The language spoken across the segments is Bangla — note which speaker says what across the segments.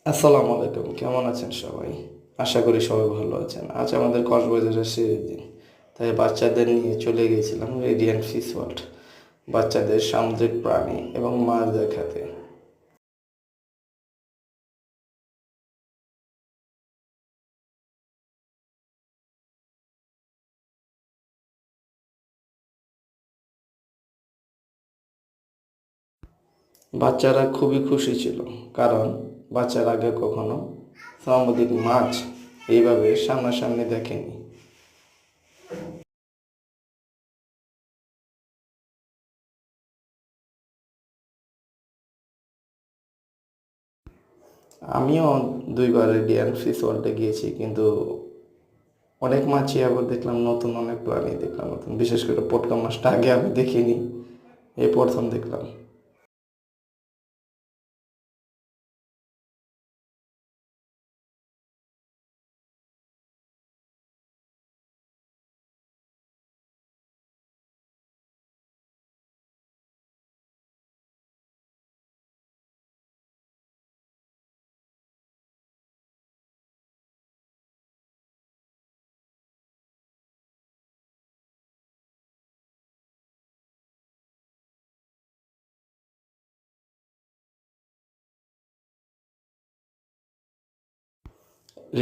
Speaker 1: আসসালামু আলাইকুম, কেমন আছেন সবাই? আশা করি সবাই ভালো আছেন। আজ আমাদের কক্সবাজারের শেষ দিন, তাই বাচ্চাদের নিয়ে চলে গিয়েছিলাম রেডিয়েন্ট ফিশ ওয়ার্ল্ড, বাচ্চাদের সামুদ্রিক প্রাণী এবং মাছ দেখাতে। বাচ্চারা খুবই খুশি ছিল, কারণ বাচ্চারা আগে কখনো সামুদ্রিক মাছ এইভাবে সামনাসামনি দেখেনি। আমিও দুইবার রেডিয়েন্ট ফিশ ওয়ার্ল্ডে গিয়েছি, কিন্তু অনেক মাছই আবার দেখলাম, নতুন অনেক প্রাণী দেখলাম নতুন, বিশেষ করে পটকা মাছটা আগে আমি দেখিনি, এই প্রথম দেখলাম।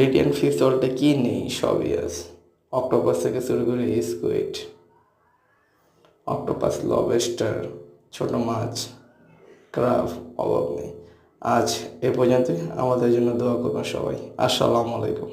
Speaker 1: রেডিয়েন্ট ফিশ ওয়ার্ল্ডে কী নেই, সবই আছে। অক্টোপাস থেকে শুরু করে স্কুইড, অক্টোপাস, লবস্টার, ছোট মাছ, ক্রাব, অভাব নেই। আজ এ পর্যন্তই। আমাদের জন্য দোয়া করবেন সবাই। আসসালামু আলাইকুম।